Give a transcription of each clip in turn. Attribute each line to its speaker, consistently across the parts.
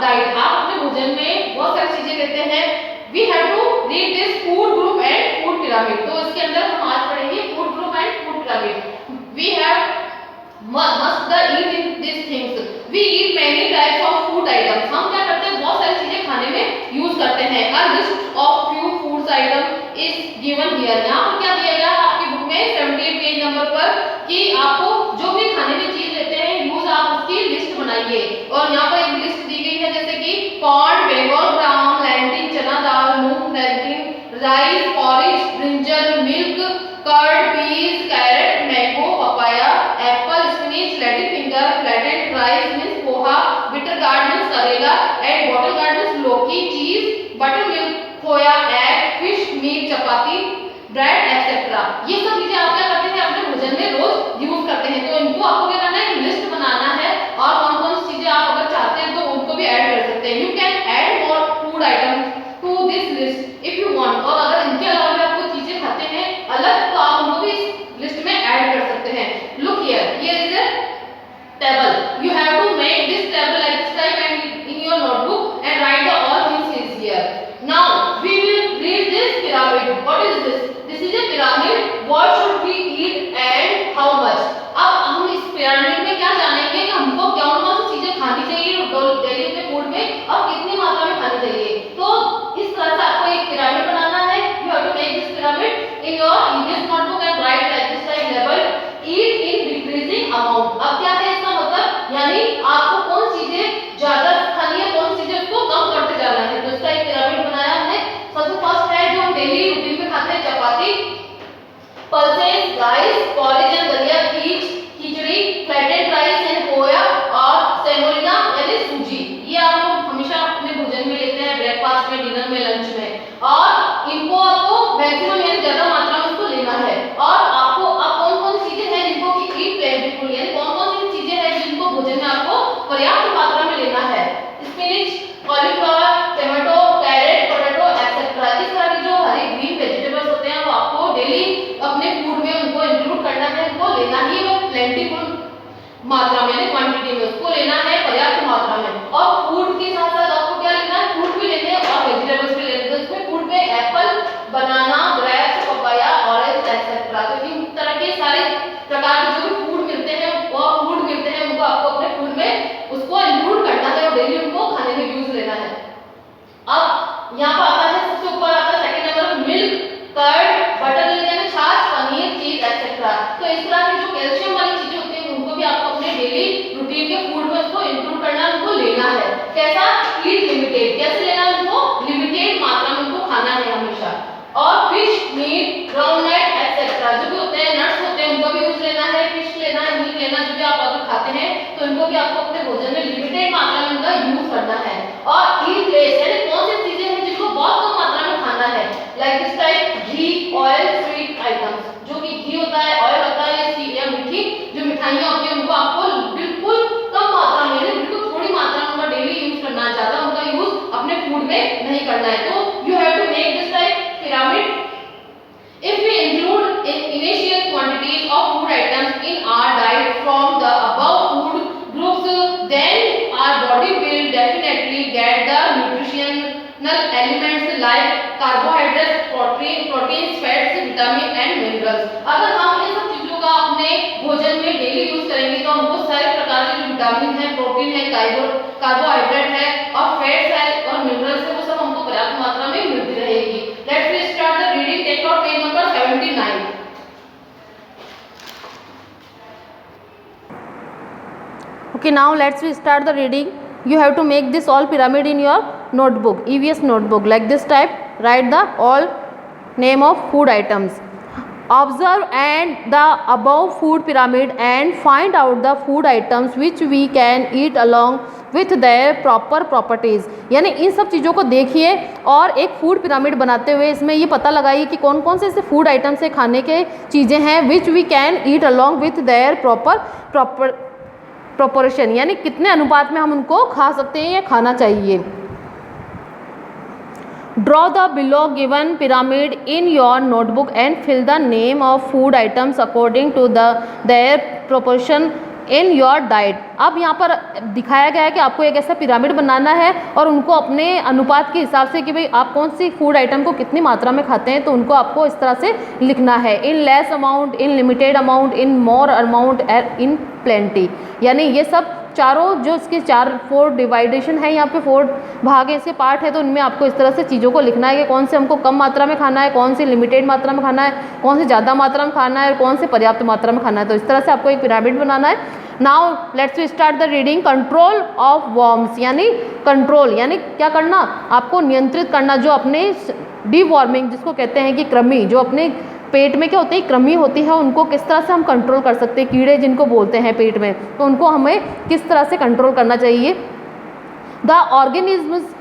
Speaker 1: Diet, आप अपने भोजन में बहुत सारी चीजें लेते हैं। We have to read this food group and food pyramid. तो इसके अंदर हम आज पढ़ेंगे food group and food pyramid. We have must the eat in these things, we eat many types of food items। हम क्या करते हैं, बहुत सारी चीजें खाने में यूज करते हैं। a list of few foods item is given here। यहाँ पर क्या दिया गया आपकी बुक में 78 पेज नंबर पर कि आपको जो भी खाने में चीज लेते हैं यूज, आप उसकी लिस्ट बनाइए। और यहाँ पर एक लिस्ट दी गई है जैसे कि corn, Bengal gram, lentil chana dal, moong, lentil rice, porridge, brinjal, milk curd, peas, carrot, mango, papaya, apple, spinach, lady finger, flattened rice means poha, bitter gourd means karela, and bottle gourd means lauki, cheese, butter milk, khoya, egg, fish, meat, chapati, bread etcetera. ये सब चीजें आप क्या करते हैं, अपने भोजन में रोज यूज करते हैं। तो इनको आपको क्या करना है, लिस्ट बनाना है और कौन कौन सी चीजें आप अगर चाहते हैं तो उनको भी ऐड कर सकते हैं। You can add more food item to this list if you want. और अगर इनके अलावा भी आप कुछ चीजें खाते हैं अलग, तो आप उनको भी इस लिस्ट में ऐड कर सकते हैं। Look here, here is a table. You have to make this table like this type and in your notebook and write the all things is here. Now we will read this pyramid. What is this? This is a pyramid. What should we eat and how much. अब हम इस pyramid में क्या जानेंगे कि हमको कौन कौन सी चीजें खानी चाहिए डेली अपने फूड में और कितनी मात्रा में खानी चाहिए। तो इस तरह से आपको एक पिरामिड बनाना है। You have to make this pyramid in your English notebook and write like this type level eat in decreasing amount. अब क्या है इसका मतलब, यानी आपको कौन चीजें ज्यादा खानी है, कौन चीजें उसको कम करते जाना है। तो इसका एक पिरामिड बनाया हमने। सबसे फर्स्ट है जो हम डेली रूटीन में खाते हैं, चपाती, पल्सेस, राइस, पॉरिज एंड दलिया, खिचड़ी, फ्लैटेड राइस एंड पोया और सेमोलिना यानी सूजी। ये आप लोग हमेशा अपने भोजन में लेते हैं, ब्रेकफास्ट में, डिनर में, लंच में। और इनको आपको मैक्सिमम यानी ज्यादा मात्रा में उसको लेना है। और आपको अब कौन कौन चीजें हैं जिनको कि ईट प्लेंटिफुल, यानी कौन कौन सी चीजें हैं जिनको भोजन में आपको पर्याप्त मात्रा में लेना है। Spinach, cauliflower, tomato, carrot, potato etcetera. इस तरह के जो हरी ग्रीन वेजिटेबल्स होते हैं वो आपको डेली अपने फूड में उनको इंक्लूड करना है, उनको लेना ही है प्लेंटिफुल मात्रा में यानी क्वांटिटी में उसको लेना है, पर्याप्त मात्रा में। और फूड के साथ साथ आपको क्या लेना है, फ्रूट भी लेने हैं और वेजिटेबल्स भी लेने हैं। तो इसमें फूड में एप्पल, बनाना, ग्रेप्स, पपाया, ऑरेंज एक्सेट्रा। तो इन तरह के सारे प्रकार के जो भी फूड मिलते हैं वो फ्रूट मिलते हैं, उनको आपको अपने फूड में उसको इंक्लूड करना है और डेली उनको खाने में यूज लेना है। अब यहाँ पर आता है, सबसे ऊपर आता है second number milk, curd, butter milk यानी छाछ, पनीर, चीज एक्सेट्रा। तो इस तरह की जो कैल्शियम वाली चीजें होती हैं उनको भी आपको अपने डेली रूटीन के फूड में उसको इंक्लूड करना, उनको लेना है। कैसा? ईट लिमिटेड। कैसे लेना है उनको? लिमिटेड मात्रा में उनको खाना है हमेशा। और फिश, मीट, ग्राउंडनट एक्सेट्रा जो भी होते हैं, नट्स होते हैं, उनको भी यूज लेना है। फिश लेना है, मीट लेना, जो भी आप अगर खाते हैं तो इनको भी आपको अपने भोजन में लिमिटेड मात्रा में उनका यूज करना है। और ईट लेस यानी कौन सी चीजें हैं जिनको बहुत कम मात्रा में खाना है, like this type ghee, oil, sweet items. जो कि घी होता है, ऑयल होता है या मीठी जो मिठाइयाँ होती हैं उनको आपको बिल्कुल कम मात्रा में यानी बिल्कुल थोड़ी मात्रा में उनका डेली यूज करना है, ज्यादा उनका यूज अपने फूड में नहीं करना है। तो you have to make this type pyramid. If we include initial quantities of food items in our diet from the above food groups, then our body will definitely get the nutritional elements like carbohydrates, proteins, fats, vitamin and minerals. अगर हम इन सब चीजों का अपने भोजन में daily use करेंगे तो हमको सारे प्रकार के जो विटामिन है, प्रोटीन है, कार्बोहाइड्रेट है और फैट्स है और मिनरल्स है, वो सब हमको पर्याप्त मात्रा में मिलती रहेगी। Let's start the reading. Take out page number 79.
Speaker 2: Okay, now let's start the reading. You have to make this all pyramid in your notebook, EVS notebook, like this type. Write the all name of food items. Observe and the above food pyramid and find out the food items which we can eat along with their proper properties. यानी इन सब चीज़ों को देखिए और एक food pyramid बनाते हुए इसमें ये पता लगाइए कि कौन कौन से ऐसे फूड आइटम्स से खाने के चीज़ें हैं which we can eat along with their proportion, यानी कितने अनुपात में हम उनको खा सकते हैं या खाना चाहिए। Draw the below given pyramid in your notebook and fill the name of food items according to their proportion in your diet. अब यहाँ पर दिखाया गया है कि आपको एक ऐसा पिरामिड बनाना है और उनको अपने अनुपात के हिसाब से कि भाई आप कौन सी फूड आइटम को कितनी मात्रा में खाते हैं, तो उनको आपको इस तरह से लिखना है, in less amount, in limited amount, in more amount, in plenty. यानी ये सब चारों जो इसके 4 डिवाइडेशन है, यहाँ पे 4 भाग है, इसके पार्ट है, तो उनमें आपको इस तरह से चीज़ों को लिखना है कि कौन से हमको कम मात्रा में खाना है, कौन सी लिमिटेड मात्रा में खाना है, कौन से ज़्यादा मात्रा में खाना है और कौन से पर्याप्त मात्रा में खाना है। तो इस तरह से आपको एक पिरामिड बनाना है। Now let's we start the reading. Control of worms, यानी कंट्रोल यानी क्या करना, आपको नियंत्रित करना जो अपने डीवॉर्मिंग जिसको कहते हैं कि कृमि, जो अपने पेट में क्या होती है कृमि होती है, उनको किस तरह से हम कंट्रोल कर सकते हैं, कीड़े जिनको बोलते हैं पेट में, तो उनको हमें किस तरह से कंट्रोल करना चाहिए। The organisms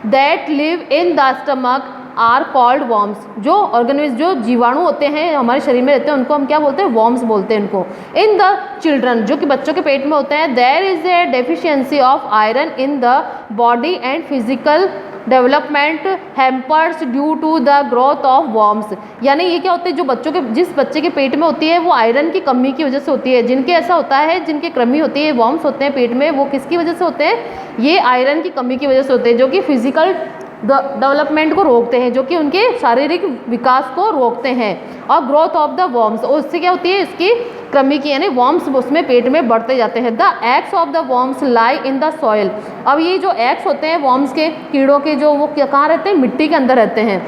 Speaker 2: that live in the stomach are called worms. जो ऑर्गेनिज्म जो जीवाणु होते हैं हमारे शरीर में रहते हैं उनको हम क्या बोलते हैं, वॉर्म्स बोलते हैं इनको। इन द चिल्ड्रन, जो कि बच्चों के पेट में होते हैं, there is a deficiency of iron in the body and physical development hampers due to the growth of worms. यानी ये क्या होते हैं, जो बच्चों के जिस बच्चे के पेट में होती है वो आयरन की कमी की वजह से होती है। जिनके ऐसा होता है, जिनके कृमि होती है, वॉर्म्स होते हैं पेट में, वो किसकी वजह से होते हैं, ये आयरन की कमी की वजह से होते हैं, जो कि फिजिकल डेवलपमेंट को रोकते हैं, जो कि उनके शारीरिक विकास को रोकते हैं। और ग्रोथ ऑफ द वॉर्म्स, और उससे क्या होती है, इसकी कृमि की यानी वॉर्म्स उसमें पेट में बढ़ते जाते हैं। The eggs of the worms lie in the soil. अब ये जो एग्स होते हैं वॉर्म्स के, कीड़ों के, जो वो कहाँ रहते हैं, मिट्टी के अंदर रहते हैं।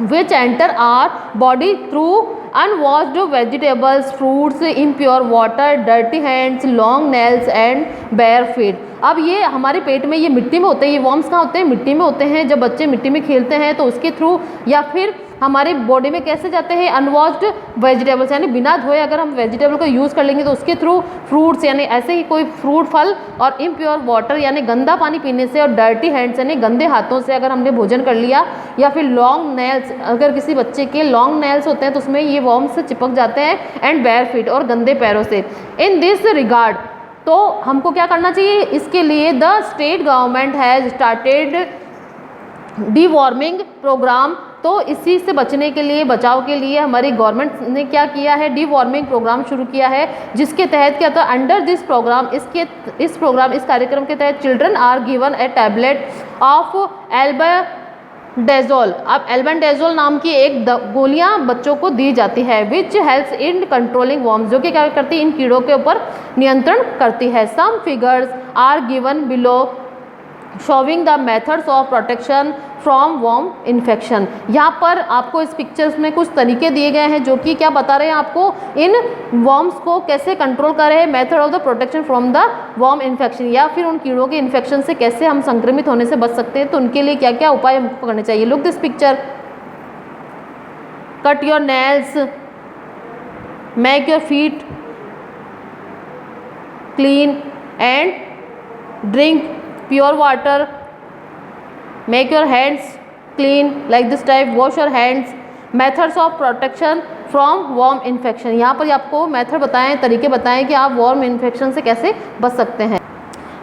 Speaker 2: विच enter our body through unwashed vegetables, fruits, impure water, dirty hands, long nails and bare feet. अब ये हमारे पेट में ये मिट्टी में होते हैं, ये वॉर्म्स कहाँ होते हैं, मिट्टी में होते हैं। जब बच्चे मिट्टी में खेलते हैं तो उसके थ्रू, या फिर हमारे बॉडी में कैसे जाते हैं, अनवॉश्ड वेजिटेबल्स, यानी बिना धोए अगर हम वेजिटेबल को यूज़ कर लेंगे तो उसके थ्रू फ्रूट्स, यानी ऐसे ही कोई फ्रूट फल, और इम्प्योर वाटर यानी गंदा पानी पीने से, और डर्टी हैंड्स यानी गंदे हाथों से अगर हमने भोजन कर लिया, या फिर लॉन्ग नेल्स, अगर किसी बच्चे के लॉन्ग नेल्स होते हैं तो उसमें ये वॉर्म्स चिपक जाते हैं, एंड बेयर फीट और गंदे पैरों से। इन दिस रिगार्ड, तो हमको क्या करना चाहिए, इसके लिए the state government has started deworming programme. तो इसी से बचने के लिए, बचाव के लिए हमारी गवर्नमेंट ने क्या किया है, डीवॉर्मिंग प्रोग्राम शुरू किया है, जिसके तहत क्या था, अंडर दिस प्रोग्राम, इस कार्यक्रम के तहत children are given a tablet of albendazole. अब एल्बेंडाजोल नाम की एक गोलियां बच्चों को दी जाती है, which helps in controlling worms, जो कि क्या करती है, इन कीड़ों के ऊपर नियंत्रण करती है। Some figures are given below showing the methods of protection from worm infection. यहाँ पर आपको इस पिक्चर्स में कुछ तरीके दिए गए हैं जो कि क्या बता रहे हैं आपको, इन वॉर्म्स को कैसे कंट्रोल कर रहे हैं, method of the protection from the worm infection, या फिर उन कीड़ों के इन्फेक्शन से कैसे हम संक्रमित होने से बच सकते हैं, तो उनके लिए क्या क्या उपाय हमको करने चाहिए। Look this picture, cut your nails, make your feet clean and drink pure water, make your hands clean like this type, wash your hands, methods of protection from worm infection। यहाँ पर आपको मेथड बताएं, तरीके बताएं कि आप worm infection से कैसे बच सकते हैं।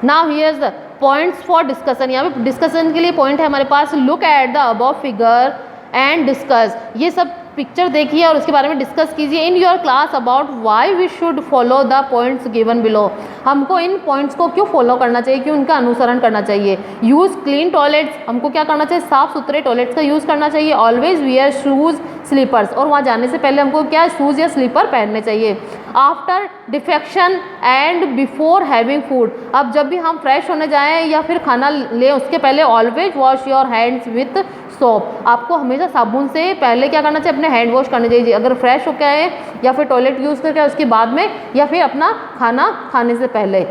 Speaker 2: Now here's the points for discussion। यहाँ पे डिस्कशन के लिए पॉइंट है हमारे पास। Look at the above figure and discuss. ये सब पिक्चर देखिए और उसके बारे में डिस्कस कीजिए in your class about why we should follow the points given below. हमको इन पॉइंट्स को क्यों फॉलो करना चाहिए, क्यों उनका अनुसरण करना चाहिए। यूज़ क्लीन टॉयलेट्स, हमको क्या करना चाहिए, साफ सुथरे टॉयलेट्स का यूज़ करना चाहिए। ऑलवेज वियर शूज़ स्लीपर्स, और वहाँ जाने से पहले हमको क्या शूज़ या स्लीपर पहनने चाहिए। After defection and before having food, अब जब भी हम फ्रेश होने जाएं या फिर खाना लें उसके पहले always wash your hands with soap, आपको हमेशा साबुन से पहले क्या करना चाहिए, अपने हैंड वॉश करने चाहिए अगर फ्रेश होकर आए, या फिर टॉयलेट यूज़ करके उसके बाद में, या फिर अपना खाना खाने से पहले।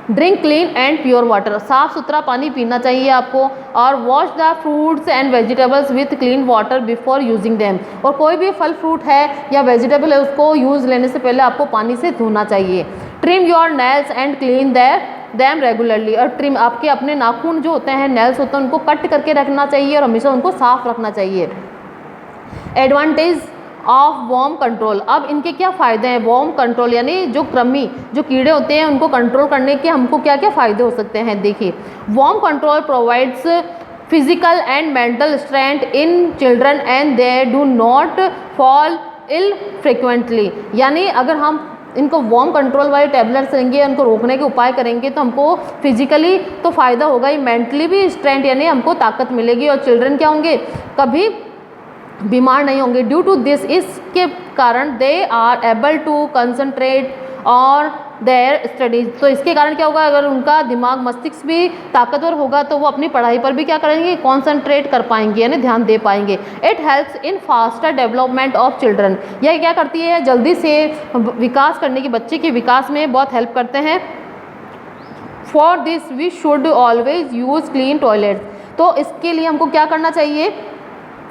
Speaker 2: Drink clean and pure water, साफ़ सुथरा पानी पीना चाहिए आपको। और wash the fruits and vegetables with clean water before using them, और कोई भी फल फ्रूट है या वेजिटेबल है उसको यूज़ लेने से पहले आपको पानी से धोना चाहिए। Trim your nails and clean them regularly, और ट्रिम आपके अपने नाखून जो होते हैं, नेल्स होते हैं, उनको कट करके रखना चाहिए और हमेशा उनको साफ रखना चाहिए। एडवांटेज ऑफ वॉर्म कंट्रोल, अब इनके क्या फ़ायदे हैं। वॉर्म कंट्रोल यानी जो कृमि, जो कीड़े होते हैं उनको कंट्रोल करने के हमको क्या क्या फ़ायदे हो सकते हैं, देखिए। Worm control provides physical and mental strength in children and they do not fall ill frequently, यानी अगर हम इनको वार्म कंट्रोल वाले टैबलेट्स लेंगे, उनको रोकने के उपाय करेंगे तो हमको फिजिकली तो फ़ायदा होगा ही, मेंटली भी स्ट्रेंथ यानी हमको ताकत मिलेगी और चिल्ड्रन क्या होंगे, कभी बीमार नहीं होंगे। ड्यू टू दिस, इसके कारण they are able to concentrate और देयर स्टडीज। तो इसके कारण क्या होगा, अगर उनका दिमाग मस्तिष्क भी ताकतवर होगा तो वो अपनी पढ़ाई पर भी क्या करेंगे, कॉन्सेंट्रेट कर पाएंगे यानी ध्यान दे पाएंगे। It helps in faster development of children, यह क्या करती है, जल्दी से विकास करने की, बच्चे के विकास में बहुत हेल्प करते हैं। For this we should always use clean toilet, तो इसके लिए हमको क्या करना चाहिए,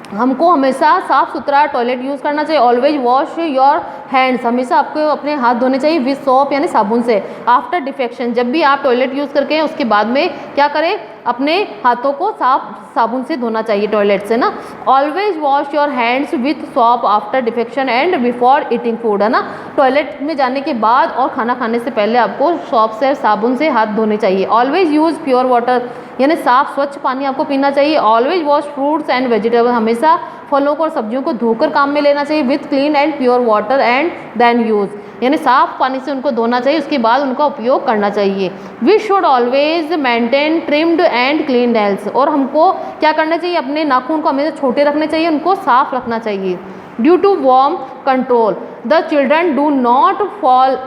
Speaker 2: हमको हमेशा साफ़ सुथरा टॉयलेट यूज़ करना चाहिए। ऑलवेज वॉश योर हैंड्स, हमेशा आपको अपने हाथ धोने चाहिए विथ सोप यानी साबुन से। आफ्टर डिफेक्शन, जब भी आप टॉयलेट यूज़ करके उसके बाद में क्या करें, अपने हाथों को साबुन से धोना चाहिए टॉयलेट से ना। Always wash your hands with soap after defection and before eating food, है ना। टॉयलेट में जाने के बाद और खाना खाने से पहले आपको सोप से साबुन से हाथ धोने चाहिए। ऑलवेज यूज़ प्योर वाटर, यानी साफ़ स्वच्छ पानी आपको पीना चाहिए। Always wash fruits and vegetable, हमेशा फलों को और सब्जियों को धोकर काम में लेना चाहिए। With clean and pure water and then use, यानी साफ़ पानी से उनको धोना चाहिए, उसके बाद उनका उपयोग करना चाहिए। We should always maintain trimmed and clean nails, और हमको क्या करना चाहिए, अपने नाखून को हमेशा छोटे रखने चाहिए, उनको साफ रखना चाहिए। Due to worm control the children do not fall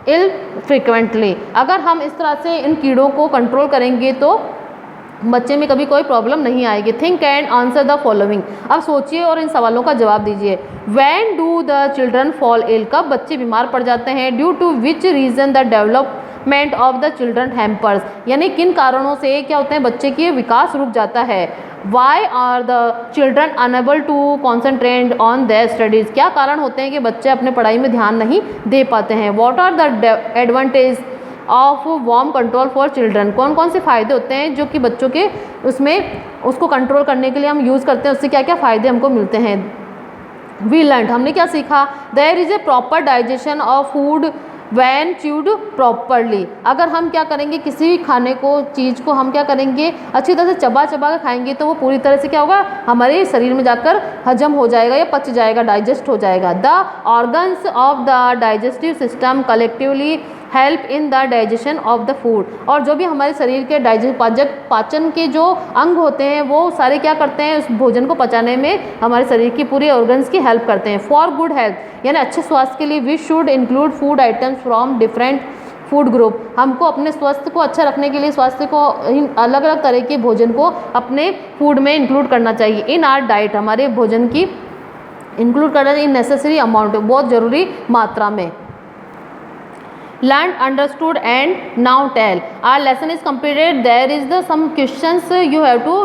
Speaker 2: ill frequently, अगर हम इस तरह से इन कीड़ों को कंट्रोल करेंगे तो बच्चे में कभी कोई प्रॉब्लम नहीं आएगी। Think and answer the following, अब सोचिए और इन सवालों का जवाब दीजिए। When do the children fall ill, कब बच्चे बीमार पड़ जाते हैं। Due to which reason the development of the children hampers, यानी किन कारणों से क्या होते हैं, बच्चे की विकास रुक जाता है। Why are the children unable to concentrate on their studies, क्या कारण होते हैं कि बच्चे अपने पढ़ाई में ध्यान नहीं दे पाते हैं। What are the advantage of worm control for children, कौन कौन से फ़ायदे होते हैं जो कि बच्चों के उसमें उसको कंट्रोल करने के लिए हम यूज़ करते हैं, उससे क्या क्या फ़ायदे हमको मिलते हैं। वी लर्न, हमने क्या सीखा, there is a proper digestion of food when chewed properly, अगर हम क्या करेंगे, किसी भी खाने को, चीज़ को हम क्या करेंगे, अच्छी तरह से चबा चबा कर खाएंगे तो वो पूरी तरह से क्या होगा, हमारे शरीर में जाकर हजम हो जाएगा या पच जाएगा, डाइजेस्ट हो जाएगा। The organs of the digestive system collectively help in the digestion of the food, और जो भी हमारे शरीर के पाचन के जो अंग होते हैं वो सारे क्या करते हैं, उस भोजन को पचाने में हमारे शरीर की पूरे ऑर्गन्स की हेल्प करते हैं। फॉर गुड हेल्थ, यानी अच्छे स्वास्थ्य के लिए we should include food items from different food group, हमको अपने स्वास्थ्य को अच्छा रखने के लिए स्वास्थ्य को अलग अलग तरह के भोजन को अपने फूड में इंक्लूड करना चाहिए। इन आवर डाइट, हमारे भोजन की इंक्लूड करना इन नेसेसरी अमाउंट, बहुत ज़रूरी मात्रा में। Learned, understood and now tell. Our lesson is completed. There is some questions you have to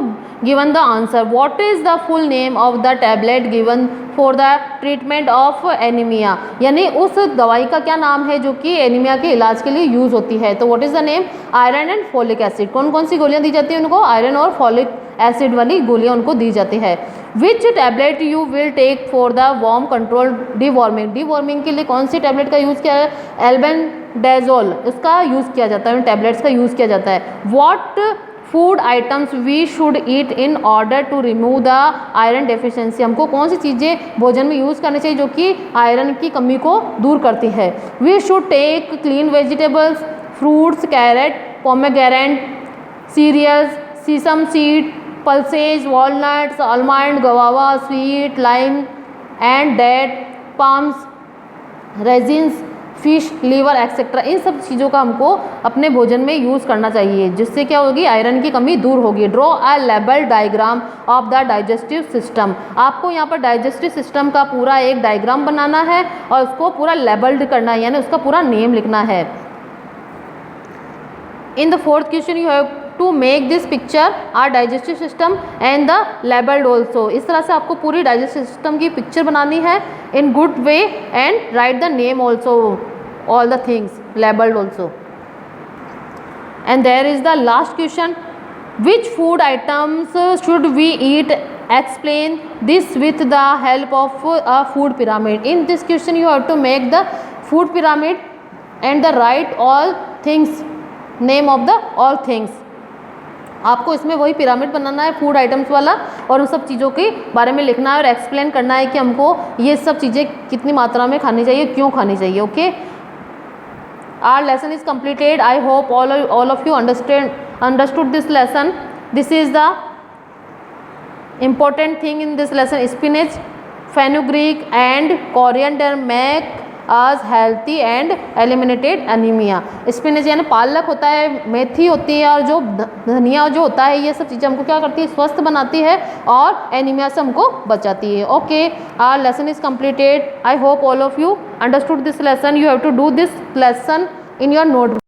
Speaker 2: given the answer. What is the full name of the tablet given for the treatment of anemia? यानी उस दवाई का क्या नाम है जो कि anaemia के इलाज के लिए यूज़ होती है। तो what is the name? Iron and folic acid, कौन कौन सी गोलियाँ दी जाती हैं उनको, आयरन और फॉलिक एसिड वाली गोलियाँ उनको दी जाती है। Which tablet you will take for the worm control deworming, deworming के लिए कौन सी टैबलेट का यूज़ किया है, एल्बेंडाजोल, उसका यूज़ किया जाता है, उन टैबलेट्स का यूज़ किया जाता है। What food items we should eat in order to remove the iron deficiency, हमको कौन सी चीज़ें भोजन में यूज़ करनी चाहिए जो कि आयरन की कमी को दूर करती है। We should take clean vegetables, fruits, carrot, pomegranate, cereals, sesame seed, pulses, walnuts, almond, guava, sweet, lime and date, palms, raisins, fish, liver etcetera, इन सब चीज़ों का हमको अपने भोजन में यूज़ करना चाहिए, जिससे क्या होगी, आयरन की कमी दूर होगी। Draw a label diagram of the digestive system, आपको यहाँ पर डाइजेस्टिव सिस्टम का पूरा एक डायग्राम बनाना है और उसको पूरा लेबल्ड करना है, यानी उसका पूरा नेम लिखना है। In the fourth question you have to make this picture are digestive system and the labelled also, इस तरह से आपको पूरी डाइजेस्टिव सिस्टम की पिक्चर बनानी है in good way and write the name also, all the things labeled also. And there is the last question, which food items should we eat, explain this with the help of a food pyramid. In this question you have to make the food pyramid and the write all things, name of the all things, आपको इसमें वही pyramid बनाना है food items वाला और उन सब चीज़ों के बारे में लिखना है और एक्सप्लेन करना है कि हमको ये सब चीज़ें कितनी मात्रा में खानी चाहिए, क्यों खानी चाहिए। Okay, our lesson is completed. I hope all of you understood this lesson. This is the important thing in this lesson. Spinach, fenugreek and coriander make us healthy and eliminated anemia. Spinach यानी पालक होता है, मेथी होती है और जो धनिया जो होता है, ये सब चीज़ें हमको क्या करती है, स्वस्थ बनाती है और एनीमिया से हमको बचाती है. Okay, our lesson is completed. I hope all of you understood this lesson. You have to do this lesson in your notebook.